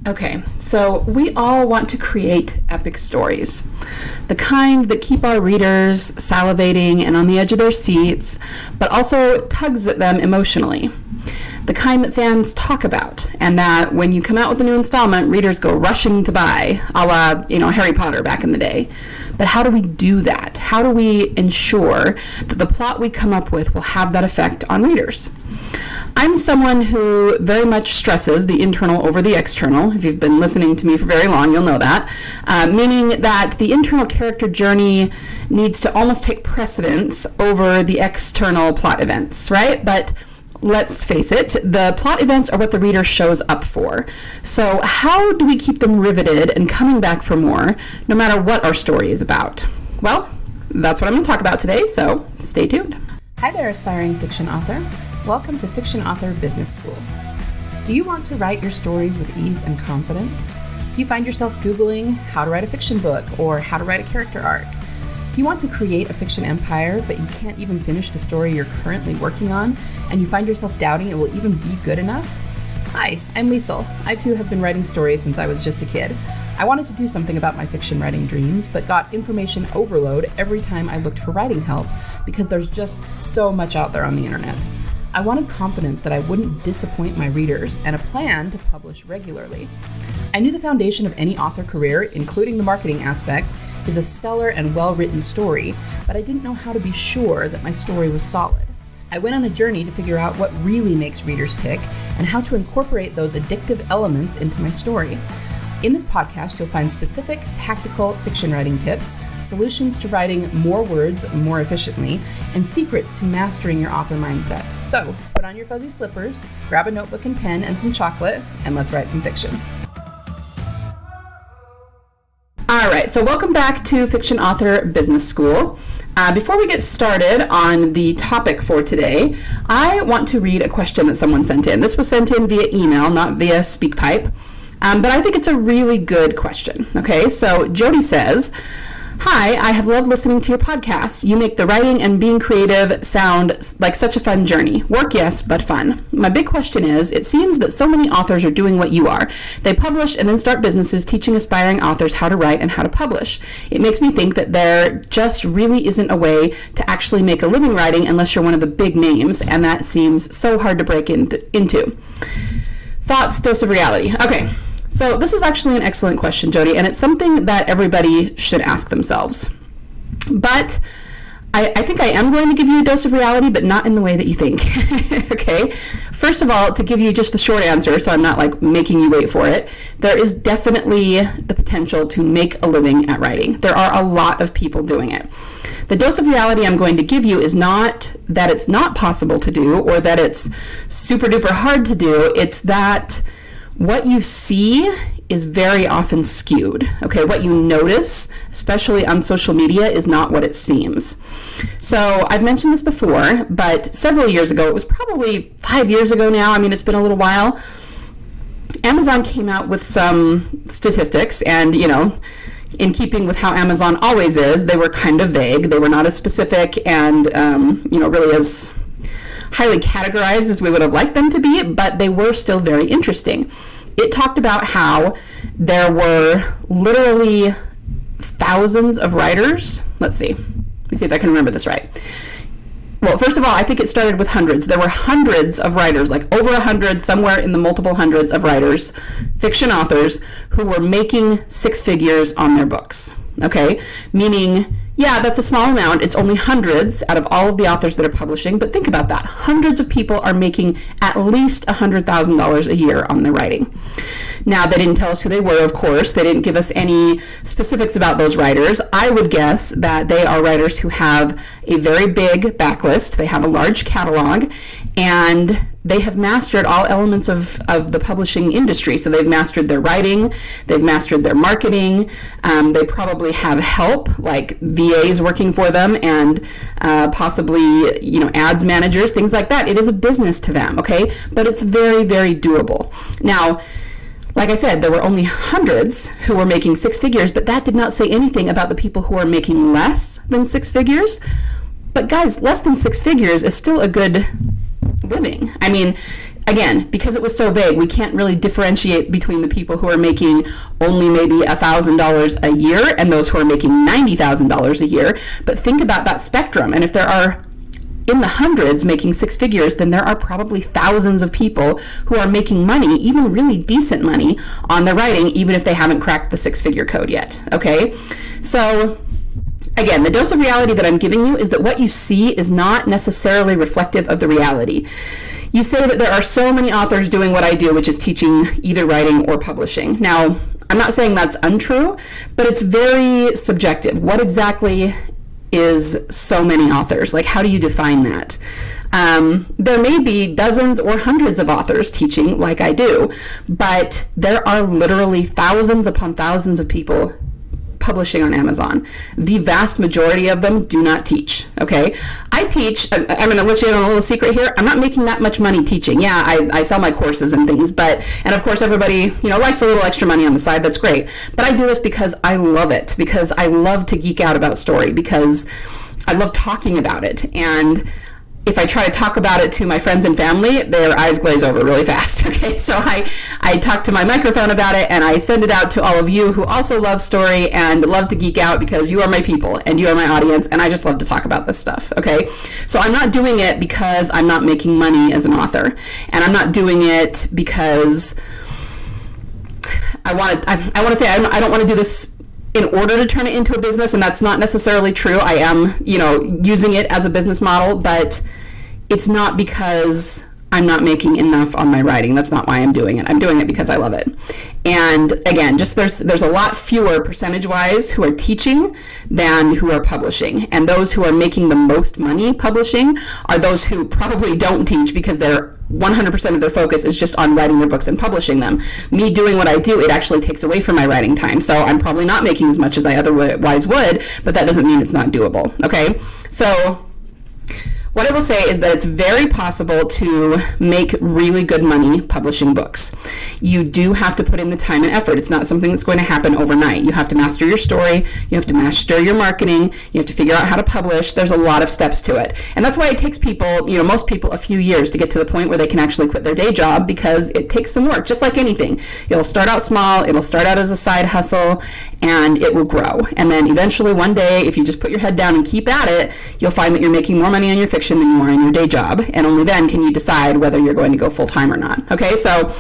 Okay, so we all want to create epic stories, the kind that keep our readers salivating and on the edge of their seats, but also tugs at them emotionally. The kind that fans talk about, and that when you come out with a new installment, readers go rushing to buy, a la, Harry Potter back in the day. But how do we do that? How do we ensure that the plot we come up with will have that effect on readers? I'm someone who very much stresses the internal over the external. If you've been listening to me for very long, you'll know that. Meaning that the internal character journey needs to almost take precedence over the external plot events, right? But let's face it, the plot events are what the reader shows up for. So how do we keep them riveted and coming back for more, no matter what our story is about? Well, that's what I'm going to talk about today, so stay tuned. Hi there, aspiring fiction author. Welcome to Fiction Author Business School. Do you want to write your stories with ease and confidence? Do you find yourself Googling how to write a fiction book or how to write a character arc? Do you want to create a fiction empire, but you can't even finish the story you're currently working on, and you find yourself doubting it will even be good enough? Hi, I'm Liesl. I too have been writing stories since I was just a kid. I wanted to do something about my fiction writing dreams, but got information overload every time I looked for writing help because there's just so much out there on the internet. I wanted confidence that I wouldn't disappoint my readers and a plan to publish regularly. I knew the foundation of any author career, including the marketing aspect, is a stellar and well-written story, but I didn't know how to be sure that my story was solid. I went on a journey to figure out what really makes readers tick and how to incorporate those addictive elements into my story. In this podcast, you'll find specific, tactical fiction writing tips, solutions to writing more words more efficiently, and secrets to mastering your author mindset. So, put on your fuzzy slippers, grab a notebook and pen and some chocolate, and let's write some fiction. All right, so welcome back to Fiction Author Business School. Before we get started on the topic for today, I want to read a question that someone sent in. This was sent in via email, not via SpeakPipe. But I think it's a really good question. Okay, so Jody says, "Hi, I have loved listening to your podcasts. You make the writing and being creative sound like such a fun journey. Work, yes, but fun. My big question is, it seems that so many authors are doing what you are. They publish and then start businesses teaching aspiring authors how to write and how to publish. It makes me think that there just really isn't a way to actually make a living writing unless you're one of the big names, and that seems so hard to break into. Thoughts, dose of reality." Okay. So this is actually an excellent question, Jody, and it's something that everybody should ask themselves. But I think I am going to give you a dose of reality, but not in the way that you think. Okay? First of all, to give you just the short answer, so I'm not like making you wait for it, there is definitely the potential to make a living at writing. There are a lot of people doing it. The dose of reality I'm going to give you is not that it's not possible to do or that it's super duper hard to do. It's that what you see is very often skewed. Okay, what you notice, especially on social media, is not what it seems. So I've mentioned this before, but several years ago, it was probably 5 years ago now, I mean, it's been a little while, Amazon came out with some statistics, and in keeping with how Amazon always is, they were kind of vague. They were not as specific and really as highly categorized as we would have liked them to be, but they were still very interesting. It talked about how there were literally thousands of writers. Let's see if I can remember this right. Well, first of all, I think it started with hundreds. There were hundreds of writers, like over 100, somewhere in the multiple hundreds of writers, fiction authors, who were making six figures on their books. Okay? Meaning, yeah, that's a small amount. It's only hundreds out of all of the authors that are publishing, but think about that. Hundreds of people are making at least $100,000 a year on their writing. Now, they didn't tell us who they were, of course. They didn't give us any specifics about those writers. I would guess that they are writers who have a very big backlist. They have a large catalog, and they have mastered all elements of the publishing industry. So they've mastered their writing, they've mastered their marketing, they probably have help, like VAs working for them, and possibly, ads managers, things like that. It is a business to them, okay? But it's very, very doable. Now, like I said, there were only hundreds who were making six figures, but that did not say anything about the people who are making less than six figures. But guys, less than six figures is still a good living. I mean, again, because it was so vague, we can't really differentiate between the people who are making only maybe $1,000 a year and those who are making $90,000 a year. But think about that spectrum. And if there are in the hundreds making six figures, then there are probably thousands of people who are making money, even really decent money, on their writing, even if they haven't cracked the six-figure code yet. Okay? So again, the dose of reality that I'm giving you is that what you see is not necessarily reflective of the reality. You say that there are so many authors doing what I do, which is teaching either writing or publishing. Now, I'm not saying that's untrue, but it's very subjective. What exactly is so many authors? Like, how do you define that? There may be dozens or hundreds of authors teaching like I do, but there are literally thousands upon thousands of people publishing on Amazon. The vast majority of them do not teach, okay? I teach, I'm going to let you in on a little secret here. I'm not making that much money teaching. Yeah, I sell my courses and things, and of course everybody, likes a little extra money on the side. That's great. But I do this because I love it, because I love to geek out about story, because I love talking about it. And if I try to talk about it to my friends and family, their eyes glaze over really fast, okay? So I talk to my microphone about it, and I send it out to all of you who also love story and love to geek out, because you are my people and you are my audience, and I just love to talk about this stuff, okay? So I'm not doing it because I'm not making money as an author, and I'm not doing it because I want to say I don't want to do this in order to turn it into a business, and that's not necessarily true. I am, using it as a business model, but it's not because I'm not making enough on my writing. That's not why I'm doing it. I'm doing it because I love it. And again, just there's a lot fewer percentage-wise who are teaching than who are publishing. And those who are making the most money publishing are those who probably don't teach, because they're 100% of their focus is just on writing their books and publishing them. Me doing what I do, it actually takes away from my writing time. So I'm probably not making as much as I otherwise would, but that doesn't mean it's not doable. Okay? So what I will say is that it's very possible to make really good money publishing books. You do have to put in the time and effort. It's not something that's going to happen overnight. You have to master your story. You have to master your marketing. You have to figure out how to publish. There's a lot of steps to it. And that's why it takes people, most people, a few years to get to the point where they can actually quit their day job, because it takes some work, just like anything. It'll start out small. It'll start out as a side hustle, and it will grow. And then eventually one day, if you just put your head down and keep at it, you'll find that you're making more money on your fiction than you are in your day job, and only then can you decide whether you're going to go full-time or not. Okay, so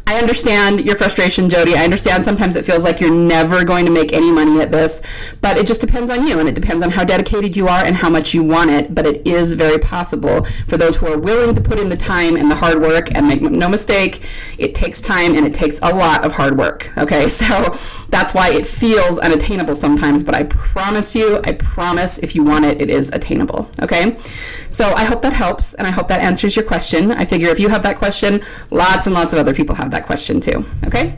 I understand your frustration, Jody. I understand sometimes it feels like you're never going to make any money at this, but it just depends on you, and it depends on how dedicated you are and how much you want it. But it is very possible for those who are willing to put in the time and the hard work. And make no mistake, it takes time and it takes a lot of hard work. Okay, so that's why it feels unattainable sometimes, but I promise if you want it, it is attainable. Okay, so I hope that helps, and I hope that answers your question. I figure if you have that question, lots and lots of other people have that question too. Okay,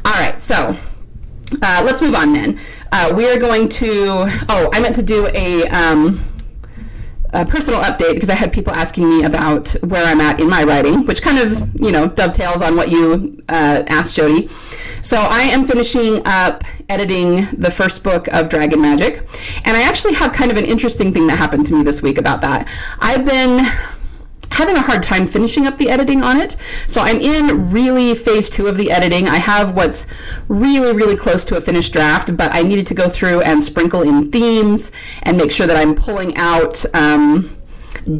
all right, so let's move on then. We are going to, I meant to do a personal update, because I had people asking me about where I'm at in my writing, which kind of, dovetails on what you asked, Jody. So I am finishing up editing the first book of Dragon Magic, and I actually have kind of an interesting thing that happened to me this week about that. I've been having a hard time finishing up the editing on it. So I'm in really phase 2 of the editing. I have what's really, really close to a finished draft, but I needed to go through and sprinkle in themes and make sure that I'm pulling out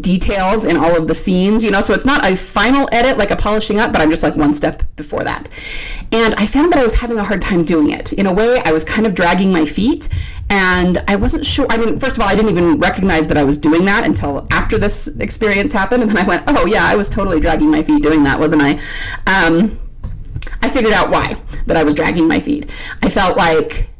details in all of the scenes, so it's not a final edit like a polishing up, but I'm just like one step before that. And I found that I was having a hard time doing it. In a way, I was kind of dragging my feet, and I wasn't sure. First of all, I didn't even recognize that I was doing that until after this experience happened, and then I went, oh yeah, I was totally dragging my feet doing that, wasn't I? I figured out why that I was dragging my feet. I felt like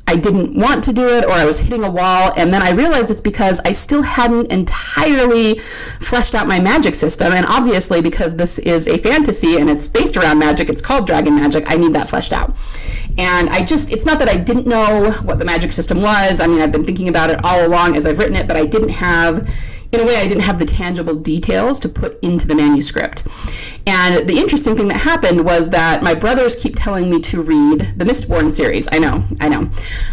I didn't want to do it, or I was hitting a wall, and then I realized it's because I still hadn't entirely fleshed out my magic system, and obviously because this is a fantasy and it's based around magic, it's called Dragon Magic, I need that fleshed out. And it's not that I didn't know what the magic system was. I've been thinking about it all along as I've written it, but I didn't have in a way I didn't have the tangible details to put into the manuscript. And the interesting thing that happened was that my brothers keep telling me to read the Mistborn series. I know.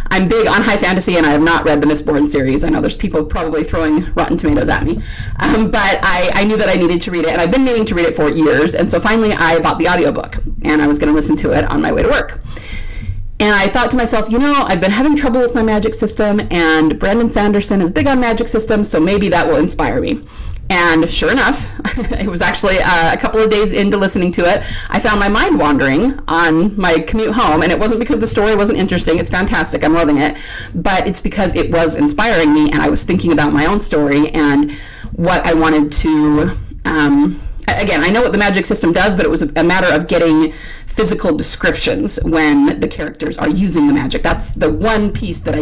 I'm big on high fantasy, and I have not read the Mistborn series. I know there's people probably throwing Rotten Tomatoes at me. But I knew that I needed to read it, and I've been meaning to read it for years. And so finally I bought the audiobook, and I was going to listen to it on my way to work. And I thought to myself, I've been having trouble with my magic system, and Brandon Sanderson is big on magic systems, so maybe that will inspire me. And sure enough, it was actually a couple of days into listening to it, I found my mind wandering on my commute home. And it wasn't because the story wasn't interesting. It's fantastic. I'm loving it. But it's because it was inspiring me, and I was thinking about my own story and what I wanted to... Again, I know what the magic system does, but it was a matter of getting physical descriptions when the characters are using the magic. That's the one piece that I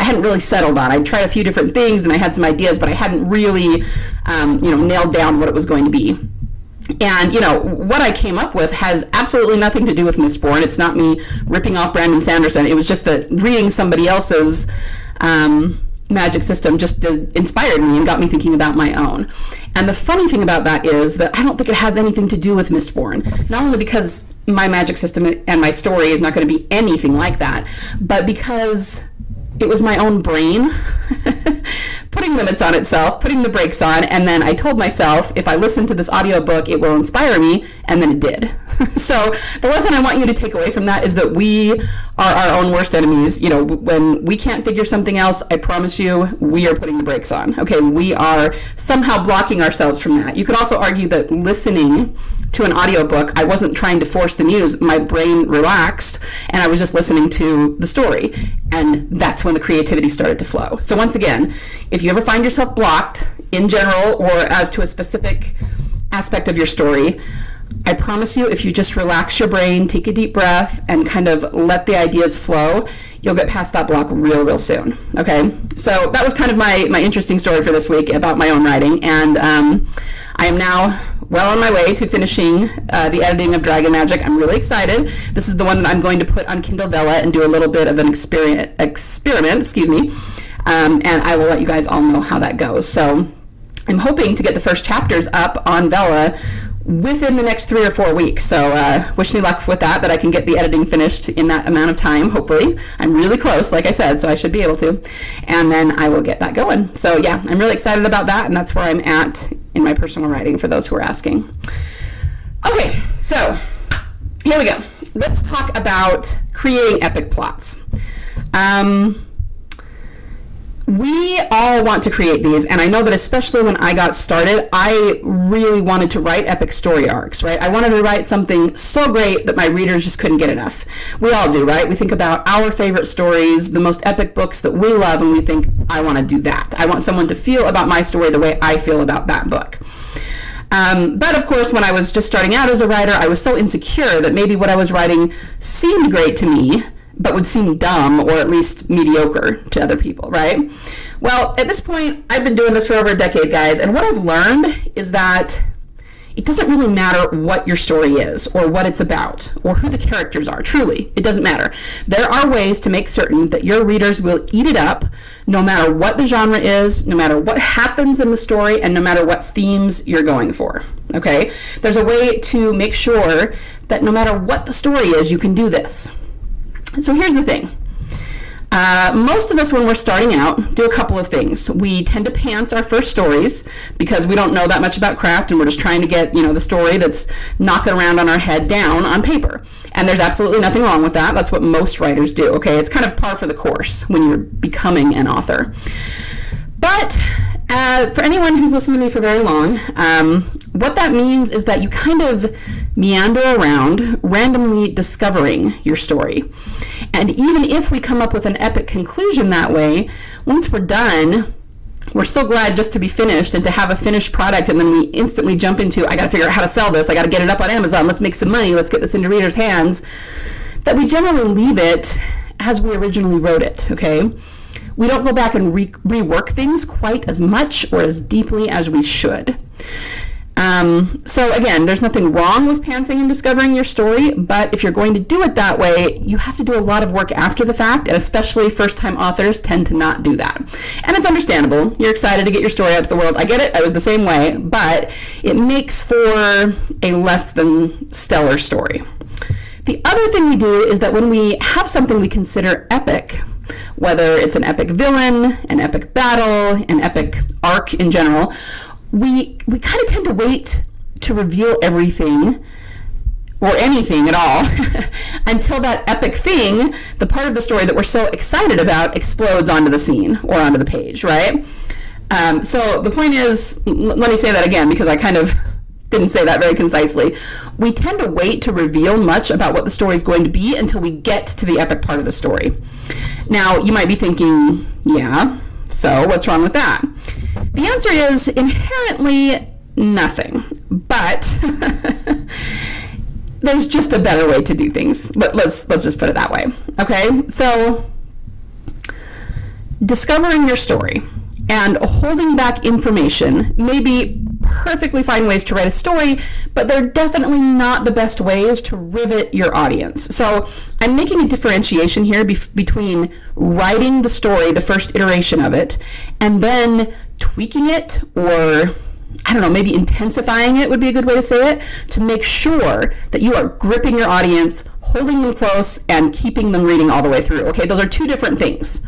hadn't really settled on. I tried a few different things and I had some ideas, but I hadn't really, nailed down what it was going to be. And, what I came up with has absolutely nothing to do with Mistborn. It's not me ripping off Brandon Sanderson. It was just that reading somebody else's magic system just inspired me and got me thinking about my own. And the funny thing about that is that I don't think it has anything to do with Mistborn. Not only because my magic system and my story is not going to be anything like that, but because it was my own brain putting limits on itself, putting the brakes on, and then I told myself, if I listen to this audiobook, it will inspire me, and then it did. So the lesson I want you to take away from that is that we are our own worst enemies. When we can't figure something else, I promise you, we are putting the brakes on. Okay, we are somehow blocking ourselves from that. You could also argue that listening to an audiobook, I wasn't trying to force the news. My brain relaxed, and I was just listening to the story. And that's when the creativity started to flow. So once again, if you ever find yourself blocked in general or as to a specific aspect of your story, I promise you, if you just relax your brain, take a deep breath, and kind of let the ideas flow, you'll get past that block real soon. Okay? So that was kind of my interesting story for this week about my own writing. And I am now well on my way to finishing the editing of Dragon Magic. I'm really excited. This is the one that I'm going to put on Kindle Vella and do a little bit of an experiment, and I will let you guys all know how that goes. So I'm hoping to get the first chapters up on Vella within the next 3 or 4 weeks. So wish me luck with that I can get the editing finished in that amount of time, hopefully. I'm really close, like I said, so I should be able to. And then I will get that going. So yeah, I'm really excited about that, and that's where I'm at in my personal writing, for those who are asking. Okay, so here we go. Let's talk about creating epic plots. We all want to create these, and I know that especially when I got started, I really wanted to write epic story arcs, right? I wanted to write something so great that my readers just couldn't get enough. We all do, right? We think about our favorite stories, the most epic books that we love, and we think, I want to do that. I want someone to feel about my story the way I feel about that book. But of course, when I was just starting out as a writer, I was so insecure that maybe what I was writing seemed great to me, but would seem dumb or at least mediocre to other people, right? Well, at this point, I've been doing this for over a decade, guys, and what I've learned is that it doesn't really matter what your story is or what it's about or who the characters are. Truly, it doesn't matter. There are ways to make certain that your readers will eat it up no matter what the genre is, no matter what happens in the story, and no matter what themes you're going for, okay? There's a way to make sure that no matter what the story is, you can do this. So here's the thing. Most of us, when we're starting out, do a couple of things. We tend to pants our first stories because we don't know that much about craft, and we're just trying to get, the story that's knocking around on our head down on paper. And there's absolutely nothing wrong with that. That's what most writers do, okay? It's kind of par for the course when you're becoming an author. But for anyone who's listened to me for very long, what that means is that you kind of meander around, randomly discovering your story. And even if we come up with an epic conclusion that way, once we're done, we're so glad just to be finished and to have a finished product, and then we instantly jump into, I got to figure out how to sell this, I got to get it up on Amazon, let's make some money, let's get this into readers' hands, that we generally leave it as we originally wrote it, okay? We don't go back and rework things quite as much or as deeply as we should. So again, there's nothing wrong with pantsing and discovering your story, but if you're going to do it that way, you have to do a lot of work after the fact, and especially first-time authors tend to not do that. And it's understandable. You're excited to get your story out to the world. I get it. I was the same way, but it makes for a less than stellar story. The other thing we do is that when we have something we consider epic, whether it's an epic villain, an epic battle, an epic arc in general, we kind of tend to wait to reveal everything or anything at all until that epic thing, the part of the story that we're so excited about, explodes onto the scene or onto the page, right? So the point is, let me say that again because I kind of didn't say that very concisely. We tend to wait to reveal much about what the story is going to be until we get to the epic part of the story. Now, you might be thinking, yeah, so what's wrong with that? The answer is inherently nothing, but there's just a better way to do things. Let's just put it that way. Okay, so discovering your story and holding back information may be perfectly fine ways to write a story, but they're definitely not the best ways to rivet your audience. So I'm making a differentiation here between writing the story, the first iteration of it, and then tweaking it, or I don't know, maybe intensifying it would be a good way to say it, to make sure that you are gripping your audience, holding them close, and keeping them reading all the way through. Okay, those are two different things.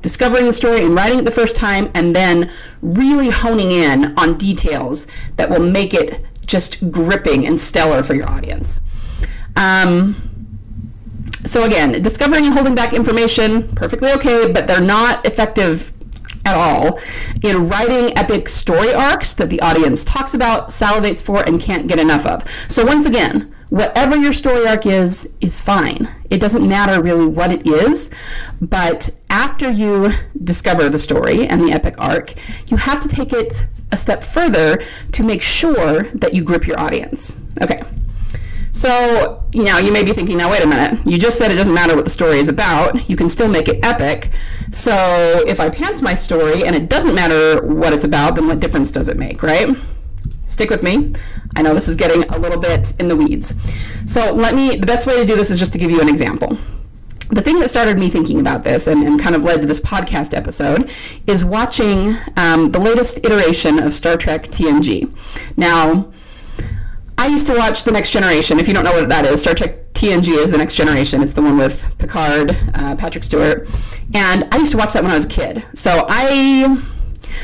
Discovering the story and writing it the first time, and then really honing in on details that will make it just gripping and stellar for your audience. So again, discovering and holding back information, perfectly okay, but they're not effective at all in writing epic story arcs that the audience talks about, salivates for, and can't get enough of. So once again, whatever your story arc is fine. It doesn't matter really what it is, but after you discover the story and the epic arc, you have to take it a step further to make sure that you grip your audience. Okay. So, you may be thinking, now wait a minute, you just said it doesn't matter what the story is about, you can still make it epic. So if I pants my story and it doesn't matter what it's about, then what difference does it make, right? Stick with me. I know this is getting a little bit in the weeds. So the best way to do this is just to give you an example. The thing that started me thinking about this and kind of led to this podcast episode is watching the latest iteration of Star Trek TNG. Now, I used to watch The Next Generation. If you don't know what that is, Star Trek TNG is The Next Generation. It's the one with Picard, Patrick Stewart. And I used to watch that when I was a kid. So I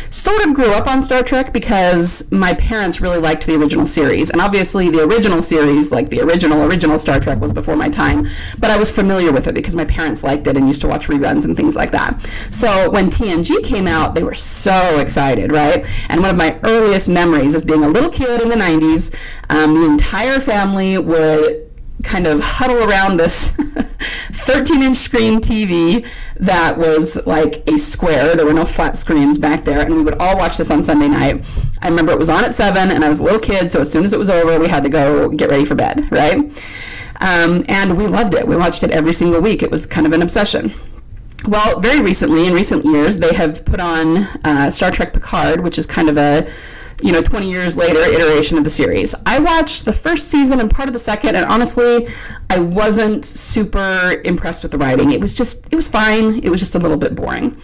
sort of grew up on Star Trek because my parents really liked the original series. And obviously the original series, like the original Star Trek, was before my time. But I was familiar with it because my parents liked it and used to watch reruns and things like that. So when TNG came out, they were so excited, right? And one of my earliest memories is being a little kid in the 90s. The entire family would kind of huddle around this 13-inch screen TV that was like a square. There were no flat screens back there, and we would all watch this on Sunday night. I remember it was on at 7, and I was a little kid, so as soon as it was over, we had to go get ready for bed, right? And we loved it. We watched it every single week. It was kind of an obsession. Well, very recently, in recent years, they have put on Star Trek Picard, which is kind of a 20 years later iteration of the series. I watched the first season and part of the second, and honestly, I wasn't super impressed with the writing. It was fine. It was just a little bit boring.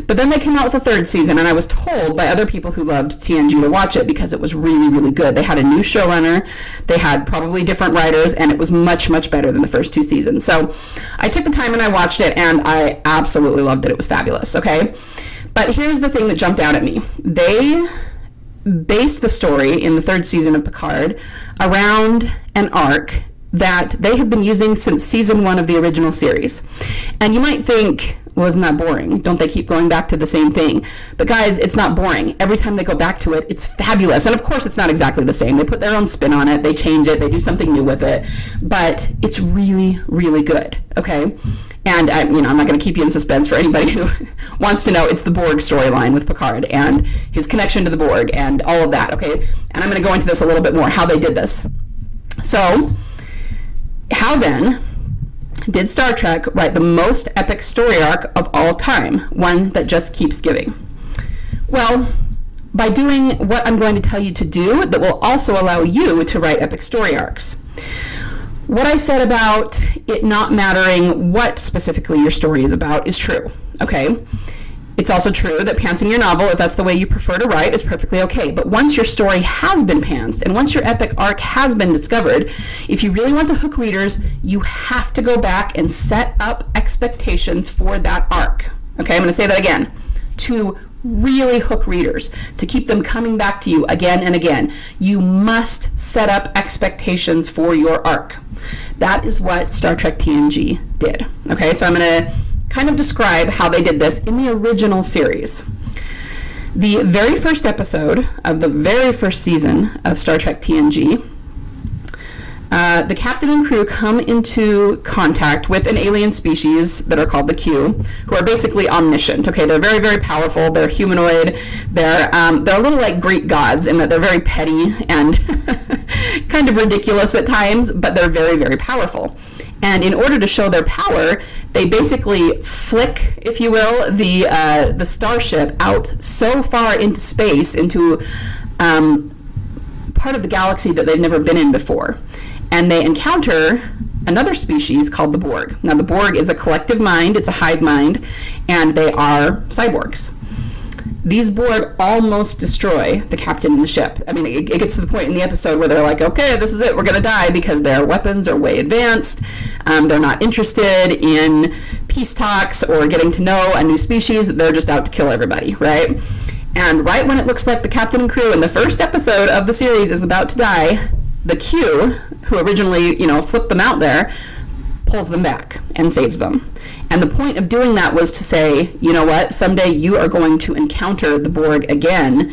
But then they came out with a third season, and I was told by other people who loved TNG to watch it because it was really, really good. They had a new showrunner. They had probably different writers, and it was much, much better than the first two seasons. So I took the time and I watched it, and I absolutely loved it. It was fabulous, okay? But here's the thing that jumped out at me. They base the story in the third season of Picard around an arc that they have been using since season 1 of the original series. And you might think, well, isn't that boring? Don't they keep going back to the same thing? But guys, it's not boring. Every time they go back to it, it's fabulous. And of course, it's not exactly the same. They put their own spin on it. They change it. They do something new with it. But it's really, really good, okay? And I'm not going to keep you in suspense for anybody who wants to know. It's the Borg storyline with Picard and his connection to the Borg and all of that, okay? And I'm going to go into this a little bit more, how they did this. So, how then did Star Trek write the most epic story arc of all time, one that just keeps giving? Well, by doing what I'm going to tell you to do that will also allow you to write epic story arcs. What I said about it not mattering what specifically your story is about is true, okay? It's also true that pantsing your novel, if that's the way you prefer to write, is perfectly okay. But once your story has been pantsed and once your epic arc has been discovered, if you really want to hook readers, you have to go back and set up expectations for that arc. Okay, I'm going to say that again. To really hook readers, to keep them coming back to you again and again, you must set up expectations for your arc. That is what Star Trek TNG did. Okay, so I'm going to kind of describe how they did this in the original series. The very first episode of the very first season of Star Trek TNG, the captain and crew come into contact with an alien species that are called the Q, who are basically omniscient. Okay, they're very, very powerful. They're humanoid. They're a little like Greek gods in that they're very petty and kind of ridiculous at times, but they're very, very powerful. And in order to show their power, they basically flick, if you will, the starship out so far into space, into part of the galaxy that they've never been in before. And they encounter another species called the Borg. Now, the Borg is a collective mind, it's a hive mind, and they are cyborgs. These Borg almost destroy the captain and the ship. I mean, it gets to the point in the episode where they're like, okay, this is it, we're going to die, because their weapons are way advanced. They're not interested in peace talks or getting to know a new species. They're just out to kill everybody, right? And right when it looks like the captain and crew in the first episode of the series is about to die, the Q, who originally, flipped them out there, pulls them back and saves them. And the point of doing that was to say, you know what, someday you are going to encounter the Borg again,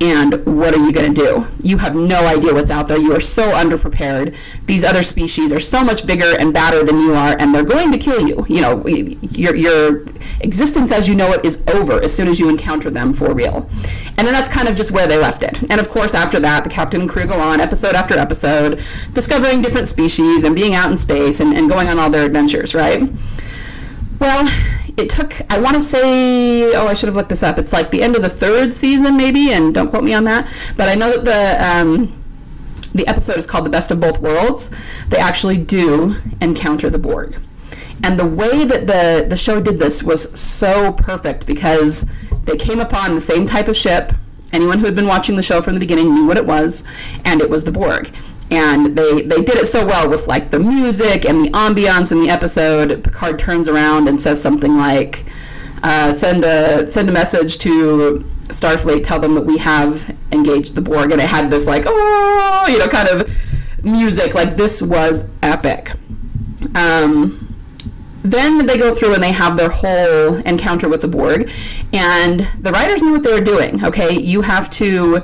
and what are you going to do? You have no idea what's out there. You are so underprepared. These other species are so much bigger and badder than you are, and they're going to kill you. Your existence as you know it is over as soon as you encounter them for real. And then that's kind of just where they left it. And of course, after that, the captain and crew go on episode after episode, discovering different species and being out in space and going on all their adventures, right? Well, it took, I want to say, I should have looked this up. It's like the end of the third season, maybe, and don't quote me on that. But I know that the episode is called The Best of Both Worlds. They actually do encounter the Borg. And the way that the show did this was so perfect, because they came upon the same type of ship. Anyone who had been watching the show from the beginning knew what it was, and it was the Borg. And they did it so well with like the music and the ambiance in the episode. Picard turns around and says something like, send a message to Starfleet, tell them that we have engaged the Borg. And it had this like, kind of music. Like, this was epic. Then they go through and they have their whole encounter with the Borg. And the writers knew what they were doing, okay? You have to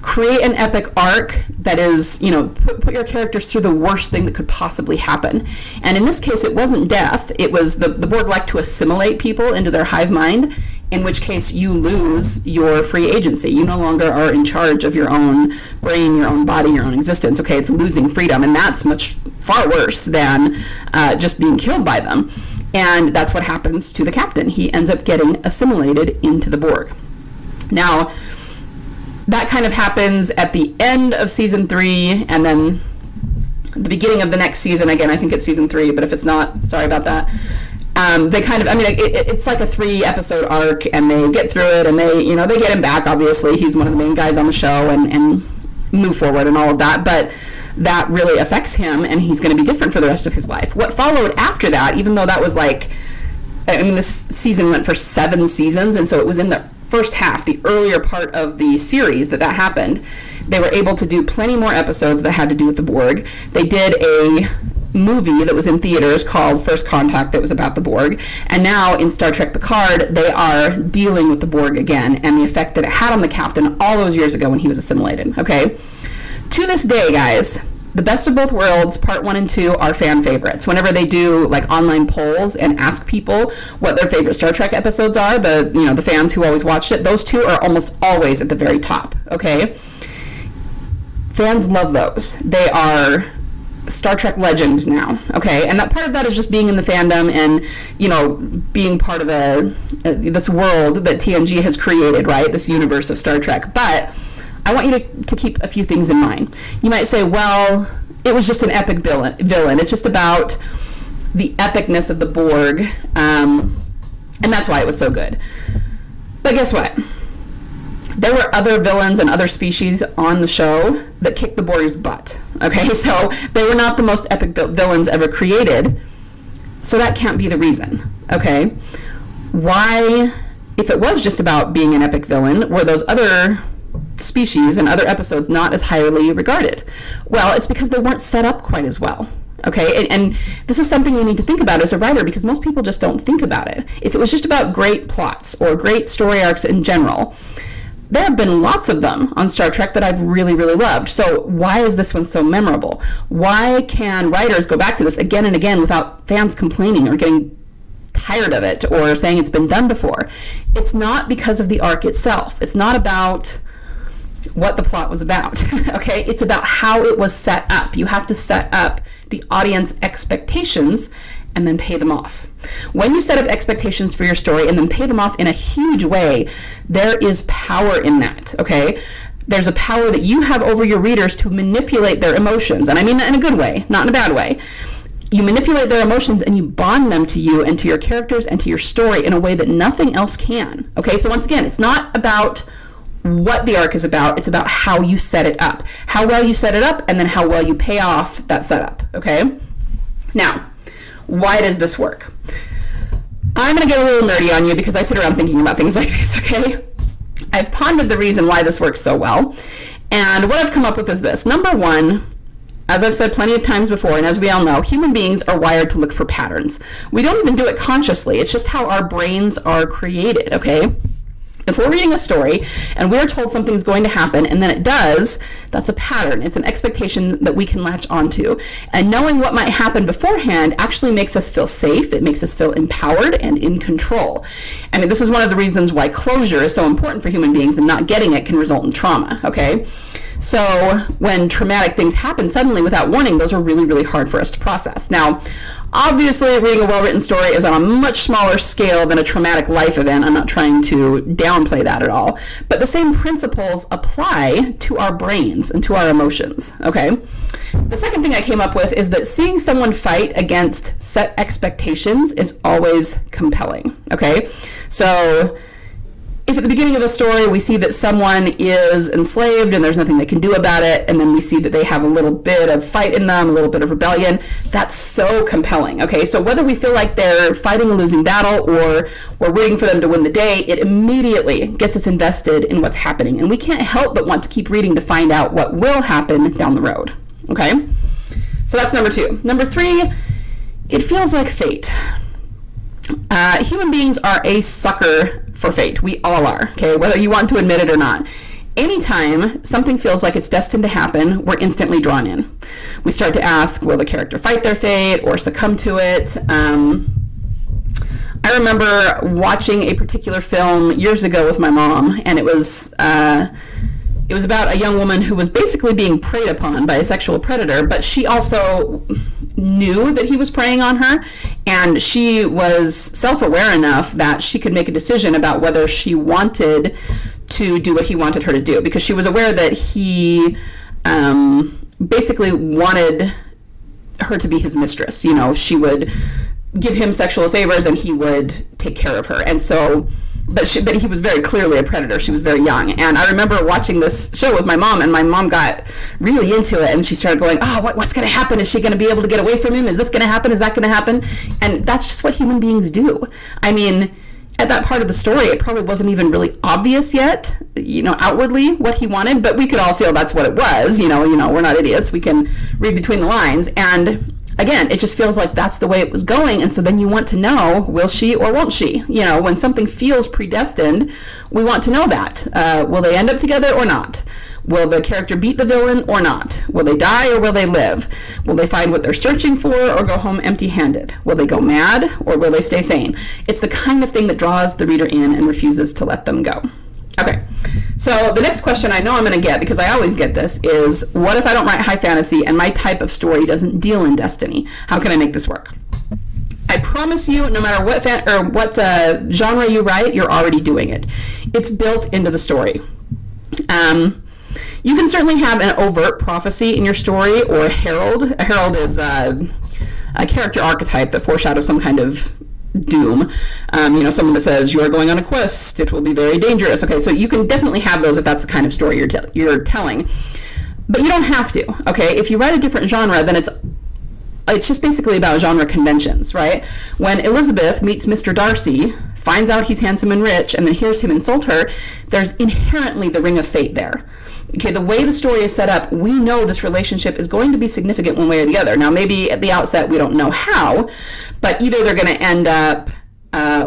create an epic arc that is, put your characters through the worst thing that could possibly happen. And in this case, it wasn't death. It was the Borg like to assimilate people into their hive mind, in which case you lose your free agency. You no longer are in charge of your own brain, your own body, your own existence. Okay, it's losing freedom, and that's far worse than just being killed by them. And that's what happens to the captain. He ends up getting assimilated into the Borg. Now, that kind of happens at the end of season 3, and then the beginning of the next season. Again, I think it's season 3, but if it's not, sorry about that. They kind of, it's like a 3-episode arc, and they get through it, and they get him back. Obviously, he's one of the main guys on the show, and move forward and all of that. But that really affects him, and he's going to be different for the rest of his life. What followed after that, even though that was this season went for 7 seasons, and so it was in the first half, the earlier part of the series that happened, they were able to do plenty more episodes that had to do with the Borg. They did a movie that was in theaters called First Contact that was about the Borg. And now in Star Trek Picard, they are dealing with the Borg again and the effect that it had on the captain all those years ago when he was assimilated. Okay? To this day, guys, The Best of Both Worlds, part 1 and 2 are fan favorites. Whenever they do online polls and ask people what their favorite Star Trek episodes are, the fans who always watched it, those 2 are almost always at the very top, okay? Fans love those. They are Star Trek legend now, okay? And that part of that is just being in the fandom and, being part of this world that TNG has created, right? This universe of Star Trek. But I want you to keep a few things in mind. You might say, well, it was just an epic villain. It's just about the epicness of the Borg, and that's why it was so good. But guess what? There were other villains and other species on the show that kicked the Borg's butt, okay? So they were not the most epic villains ever created, so that can't be the reason, okay? Why, if it was just about being an epic villain, were those other species and other episodes not as highly regarded? Well, it's because they weren't set up quite as well. Okay, and this is something you need to think about as a writer, because most people just don't think about it. If it was just about great plots or great story arcs in general, there have been lots of them on Star Trek that I've really, really loved. So why is this one so memorable? Why can writers go back to this again and again without fans complaining or getting tired of it or saying it's been done before? It's not because of the arc itself. It's not about what the plot was about, okay? It's about how it was set up. You have to set up the audience expectations and then pay them off. When you set up expectations for your story and then pay them off in a huge way, there is power in that, okay? There's a power that you have over your readers to manipulate their emotions, and I mean that in a good way, not in a bad way. You manipulate their emotions and you bond them to you and to your characters and to your story in a way that nothing else can, okay? So once again, it's not about what the arc is about, it's about how you set it up, how well you set it up, and then how well you pay off that setup, okay? Now, why does this work? I'm going to get a little nerdy on you because I sit around thinking about things like this, okay? I've pondered the reason why this works so well, and what I've come up with is this. Number one, as I've said plenty of times before, and as we all know, human beings are wired to look for patterns. We don't even do it consciously. It's just how our brains are created, okay? If we're reading a story and we're told something's going to happen and then it does, that's a pattern. It's an expectation that we can latch onto. And knowing what might happen beforehand actually makes us feel safe. It makes us feel empowered and in control. I mean, this is one of the reasons why closure is so important for human beings, and not getting it can result in trauma, okay? So when traumatic things happen suddenly without warning, those are really, really hard for us to process. Now, obviously, reading a well-written story is on a much smaller scale than a traumatic life event. I'm not trying to downplay that at all. But the same principles apply to our brains and to our emotions, okay? The second thing I came up with is that seeing someone fight against set expectations is always compelling, okay? So if at the beginning of a story we see that someone is enslaved and there's nothing they can do about it, and then we see that they have a little bit of fight in them, a little bit of rebellion, that's so compelling, okay? So whether we feel like they're fighting a losing battle or we're rooting for them to win the day, it immediately gets us invested in what's happening, and we can't help but want to keep reading to find out what will happen down the road, okay? So that's number two. Number three, it feels like fate. Human beings are a sucker for fate. We all are, okay, whether you want to admit it or not. Anytime something feels like it's destined to happen, we're instantly drawn in. We start to ask, will the character fight their fate or succumb to it? I remember watching a particular film years ago with my mom, and it was about a young woman who was basically being preyed upon by a sexual predator, but she also knew that he was preying on her, and she was self-aware enough that she could make a decision about whether she wanted to do what he wanted her to do, because she was aware that he basically wanted her to be his mistress. You know, she would give him sexual favors and he would take care of her. And so but he was very clearly a predator. She was very young. And I remember watching this show with my mom, and my mom got really into it, and she started going, oh, what's going to happen? Is she going to be able to get away from him? Is this going to happen? Is that going to happen? And that's just what human beings do. I mean, at that part of the story, it probably wasn't even really obvious yet, outwardly what he wanted, but we could all feel that's what it was. We're not idiots. We can read between the lines. And again, it just feels like that's the way it was going, and so then you want to know, will she or won't she? When something feels predestined, we want to know that. Will they end up together or not? Will the character beat the villain or not? Will they die or will they live? Will they find what they're searching for or go home empty-handed? Will they go mad or will they stay sane? It's the kind of thing that draws the reader in and refuses to let them go. Okay, So the next question I know I'm going to get, because I always get this, is what if I don't write high fantasy and my type of story doesn't deal in destiny? How can I make this work? I promise you, no matter what genre you write, you're already doing it. It's built into the story. You can certainly have an overt prophecy in your story, or a herald. A herald is a character archetype that foreshadows some kind of doom. Someone that says, you are going on a quest, it will be very dangerous. Okay, so you can definitely have those if that's the kind of story you're telling. But you don't have to, okay? If you write a different genre, then it's just basically about genre conventions, right? When Elizabeth meets Mr. Darcy, finds out he's handsome and rich, and then hears him insult her, there's inherently the ring of fate there. Okay, the way the story is set up, we know this relationship is going to be significant one way or the other. Now, maybe at the outset we don't know how, but either they're going to end up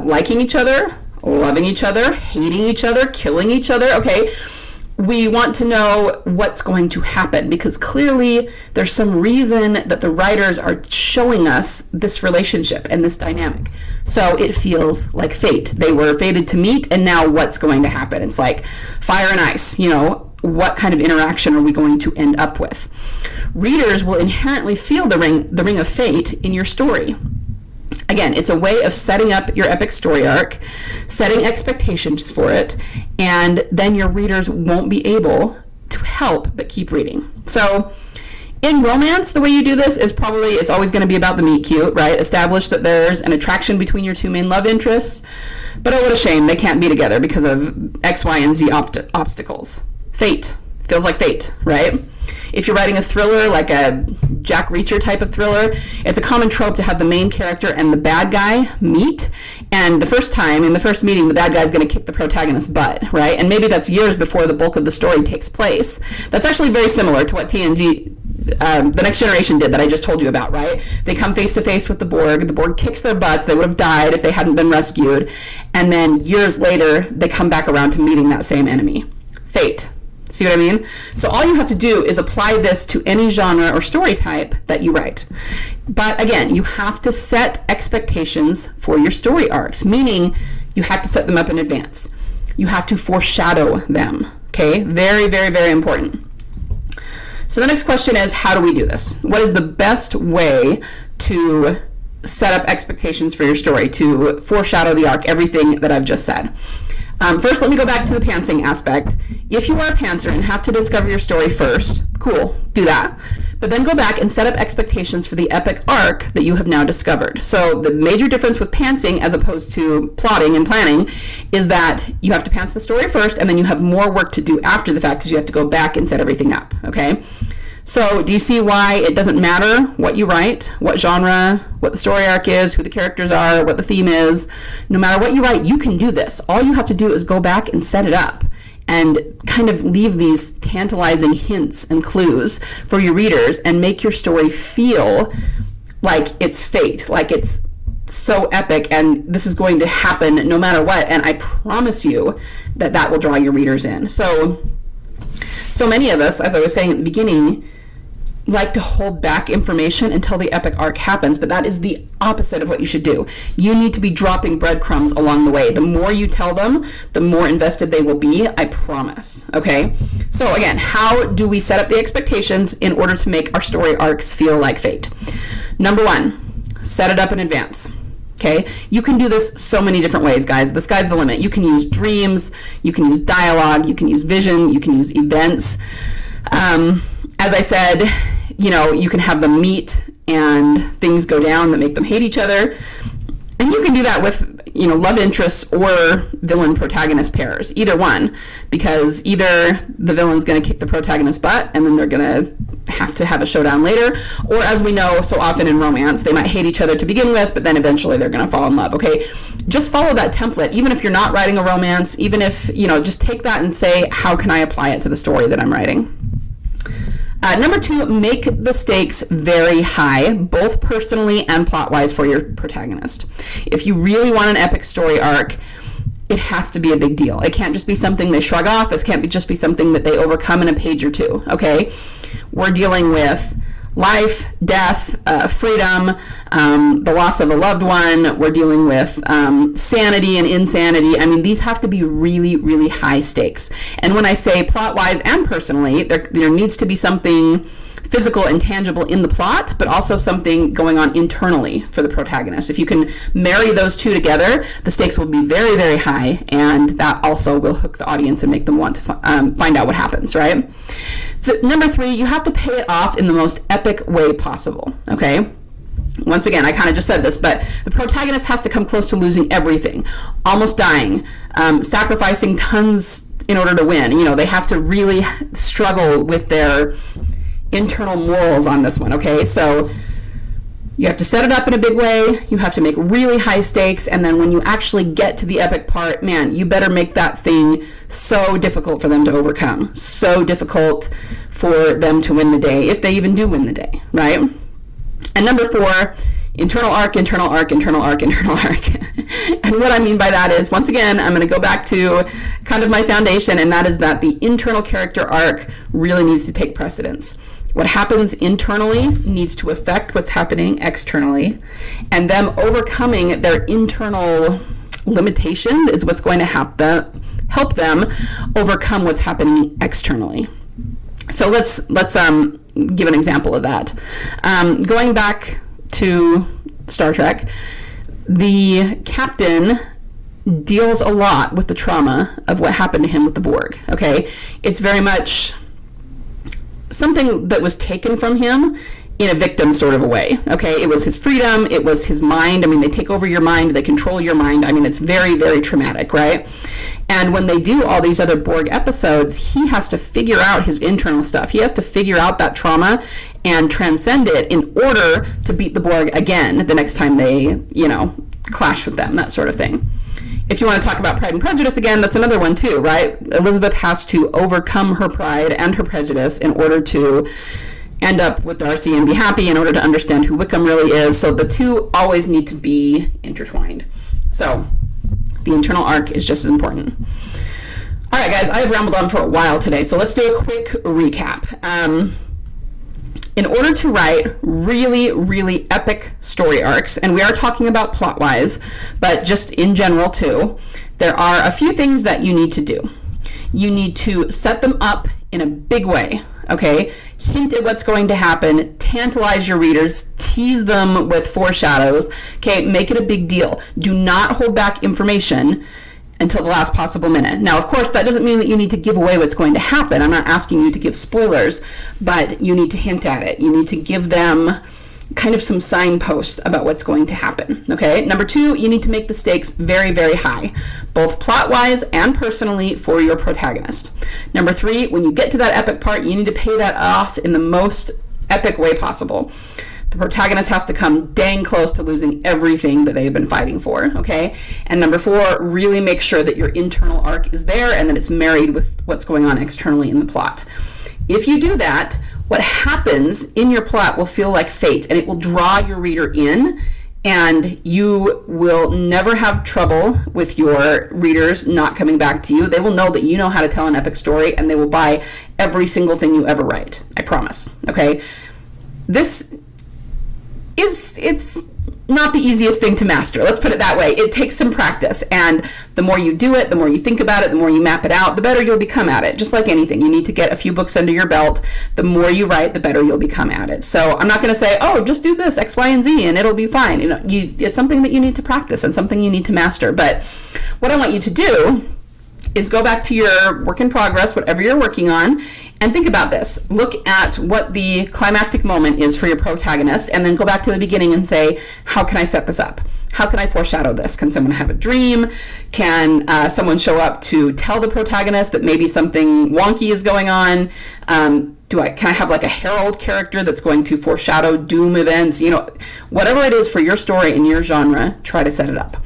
liking each other, loving each other, hating each other, killing each other, okay? We want to know what's going to happen, because clearly there's some reason that the writers are showing us this relationship and this dynamic. So it feels like fate. They were fated to meet, and now what's going to happen? It's like fire and ice, what kind of interaction are we going to end up with? Readers will inherently feel the ring of fate in your story. Again, it's a way of setting up your epic story arc, setting expectations for it, and then your readers won't be able to help but keep reading. So in romance, the way you do this is it's always going to be about the meet cute, right? Establish that there's an attraction between your two main love interests, but oh, what a shame, they can't be together because of X, Y, and Z obstacles. Fate. Feels like fate, right? If you're writing a thriller, like a Jack Reacher type of thriller, it's a common trope to have the main character and the bad guy meet, and the first time, in the first meeting, the bad guy is going to kick the protagonist's butt, right? And maybe that's years before the bulk of the story takes place. That's actually very similar to what TNG, The Next Generation did that I just told you about, right? They come face to face with the Borg kicks their butts, they would have died if they hadn't been rescued, and then years later, they come back around to meeting that same enemy. Fate. See what I mean? So all you have to do is apply this to any genre or story type that you write. But again, you have to set expectations for your story arcs, meaning you have to set them up in advance. You have to foreshadow them, okay? Very, very, very important. So the next question is, how do we do this? What is the best way to set up expectations for your story, to foreshadow the arc, everything that I've just said? First, let me go back to the pantsing aspect. If you are a pantser and have to discover your story first, cool, do that. But then go back and set up expectations for the epic arc that you have now discovered. So the major difference with pantsing as opposed to plotting and planning is that you have to pants the story first, and then you have more work to do after the fact because you have to go back and set everything up, okay? So do you see why it doesn't matter what you write, what genre, what the story arc is, who the characters are, what the theme is? No matter what you write, you can do this. All you have to do is go back and set it up and kind of leave these tantalizing hints and clues for your readers and make your story feel like it's fate, like it's so epic and this is going to happen no matter what. And I promise you that that will draw your readers in. So many of us, as I was saying at the beginning, like to hold back information until the epic arc happens, but that is the opposite of what you should do. You need to be dropping breadcrumbs along the way. The more you tell them, the more invested they will be, I promise, okay? So again, how do we set up the expectations in order to make our story arcs feel like fate? Number one, set it up in advance. Okay, you can do this so many different ways, guys. The sky's the limit. You can use dreams, you can use dialogue, you can use vision, you can use events. As I said, you can have them meet and things go down that make them hate each other. And you can do that with, love interests or villain protagonist pairs, either one, because either the villain's going to kick the protagonist's butt and then they're going to have a showdown later, or as we know so often in romance, they might hate each other to begin with, but then eventually they're going to fall in love, okay? Just follow that template, even if you're not writing a romance, even if, just take that and say, how can I apply it to the story that I'm writing? Number two, make the stakes very high, both personally and plot-wise for your protagonist. If you really want an epic story arc, it has to be a big deal. It can't just be something they shrug off. It can't just be something that they overcome in a page or two, okay? We're dealing with life, death, freedom, the loss of a loved one. We're dealing with sanity and insanity. I mean, these have to be really, really high stakes. And when I say plot-wise and personally, there needs to be something physical and tangible in the plot, but also something going on internally for the protagonist. If you can marry those two together, the stakes will be very, very high, and that also will hook the audience and make them want to find out what happens, right? So, number 3, you have to pay it off in the most epic way possible, okay? Once again, I kind of just said this, but the protagonist has to come close to losing everything, almost dying, sacrificing tons in order to win. You know, they have to really struggle with their internal morals on this one, okay? So you have to set it up in a big way, you have to make really high stakes, and then when you actually get to the epic part, man, you better make that thing so difficult for them to overcome, so difficult for them to win the day, if they even do win the day, right? And number 4, internal arc, internal arc, internal arc, internal arc. And what I mean by that is, once again, I'm going to go back to kind of my foundation, and that is that the internal character arc really needs to take precedence. What happens internally needs to affect what's happening externally, and them overcoming their internal limitations is what's going to help them overcome what's happening externally. So let's give an example of that. Going back to Star Trek, the captain deals a lot with the trauma of what happened to him with the Borg, okay? It's very much something that was taken from him in a victim sort of a way, okay? It was his freedom, it was his mind. I mean, they take over your mind, they control your mind. I mean, it's very, very traumatic, right? And when they do all these other Borg episodes, he has to figure out his internal stuff. He has to figure out that trauma and transcend it in order to beat the Borg again the next time they, clash with them, that sort of thing. If you want to talk about Pride and Prejudice again, that's another one too, right? Elizabeth has to overcome her pride and her prejudice in order to end up with Darcy and be happy, in order to understand who Wickham really is. So the two always need to be intertwined. So the internal arc is just as important. All right, guys, I've rambled on for a while today, so let's do a quick recap. In order to write really, really epic story arcs, and we are talking about plot-wise, but just in general too, there are a few things that you need to do. You need to set them up in a big way, okay? Hint at what's going to happen, tantalize your readers, tease them with foreshadows, okay? Make it a big deal. Do not hold back information until the last possible minute. Now, of course, that doesn't mean that you need to give away what's going to happen. I'm not asking you to give spoilers, but you need to hint at it. You need to give them kind of some signposts about what's going to happen, okay? Number 2, you need to make the stakes very, very high, both plot-wise and personally for your protagonist. Number 3, when you get to that epic part, you need to pay that off in the most epic way possible. The protagonist has to come dang close to losing everything that they've been fighting for, okay? And number 4, really make sure that your internal arc is there and that it's married with what's going on externally in the plot. If you do that, what happens in your plot will feel like fate, and it will draw your reader in, and you will never have trouble with your readers not coming back to you. They will know that you know how to tell an epic story, and they will buy every single thing you ever write. I promise, okay? It's not the easiest thing to master. Let's put it that way. It takes some practice, and the more you do it, the more you think about it, the more you map it out, the better you'll become at it. Just like anything, you need to get a few books under your belt. The more you write, the better you'll become at it. So I'm not going to say, oh, just do this X, Y, and Z, and it'll be fine. It's something that you need to practice and something you need to master. But what I want you to do is go back to your work in progress, whatever you're working on, and think about this. Look at what the climactic moment is for your protagonist, and then go back to the beginning and say, how can I set this up? How can I foreshadow this? Can someone have a dream? Can someone show up to tell the protagonist that maybe something wonky is going on? Can I have like a herald character that's going to foreshadow doom events? Whatever it is for your story and your genre, try to set it up.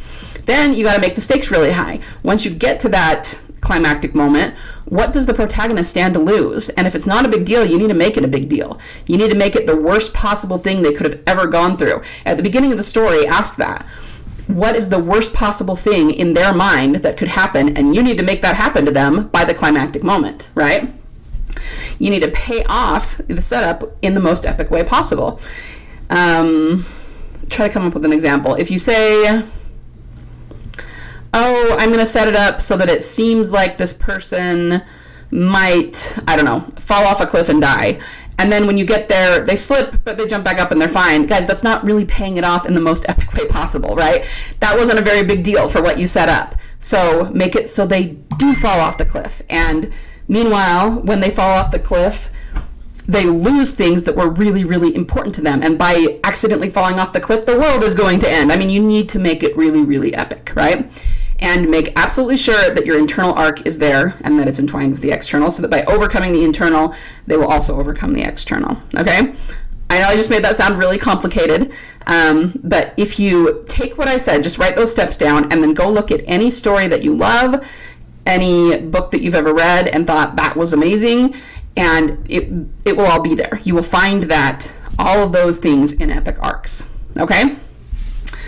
Then you got to make the stakes really high. Once you get to that climactic moment, what does the protagonist stand to lose? And if it's not a big deal, you need to make it a big deal. You need to make it the worst possible thing they could have ever gone through. At the beginning of the story, ask that. What is the worst possible thing in their mind that could happen? And you need to make that happen to them by the climactic moment, right? you need to pay off the setup in the most epic way possible. Try to come up with an example. If you say, oh, I'm going to set it up so that it seems like this person might, I don't know, fall off a cliff and die. And then when you get there, they slip, but they jump back up and they're fine. Guys, that's not really paying it off in the most epic way possible, right? That wasn't a very big deal for what you set up. So make it so they do fall off the cliff. And meanwhile, when they fall off the cliff, they lose things that were really, really important to them. And by accidentally falling off the cliff, the world is going to end. I mean, you need to make it really, really epic, right? And make absolutely sure that your internal arc is there and that it's entwined with the external, so that by overcoming the internal, they will also overcome the external, okay? I know I just made that sound really complicated, but if you take what I said, just write those steps down and then go look at any story that you love, any book that you've ever read and thought that was amazing, and it will all be there. You will find that all of those things in epic arcs, okay?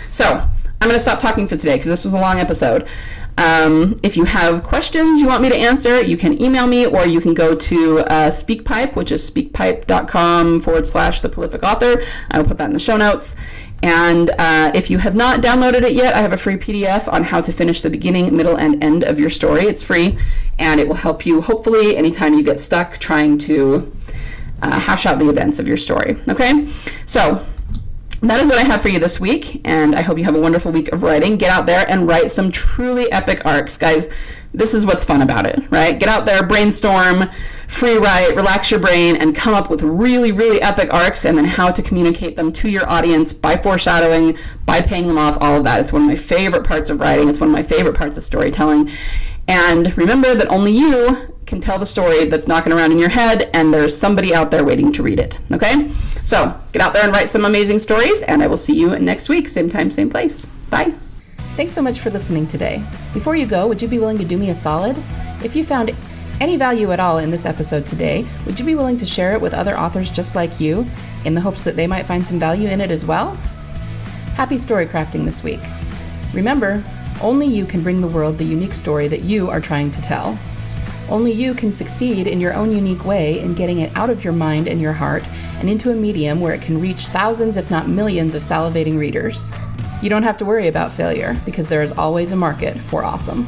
So I'm going to stop talking for today because this was a long episode. If you have questions you want me to answer, you can email me, or you can go to SpeakPipe, which is speakpipe.com/The Prolific Author. I will put that in the show notes. And if you have not downloaded it yet, I have a free PDF on how to finish the beginning, middle, and end of your story. It's free, and it will help you, hopefully, anytime you get stuck trying to hash out the events of your story. Okay? So that is what I have for you this week, and I hope you have a wonderful week of writing. Get out there and write some truly epic arcs. Guys, this is what's fun about it, right? Get out there, brainstorm, free write, relax your brain, and come up with really, really epic arcs, and then how to communicate them to your audience by foreshadowing, by paying them off, all of that. It's one of my favorite parts of writing. It's one of my favorite parts of storytelling. And remember that only you can tell the story that's knocking around in your head, and there's somebody out there waiting to read it, okay? So get out there and write some amazing stories, and I will see you next week, same time, same place. Bye. Thanks so much for listening today. Before you go, would you be willing to do me a solid? If you found any value at all in this episode today, would you be willing to share it with other authors just like you, in the hopes that they might find some value in it as well? Happy story crafting this week. Remember, only you can bring the world the unique story that you are trying to tell. Only you can succeed in your own unique way in getting it out of your mind and your heart and into a medium where it can reach thousands, if not millions, of salivating readers. You don't have to worry about failure, because there is always a market for awesome.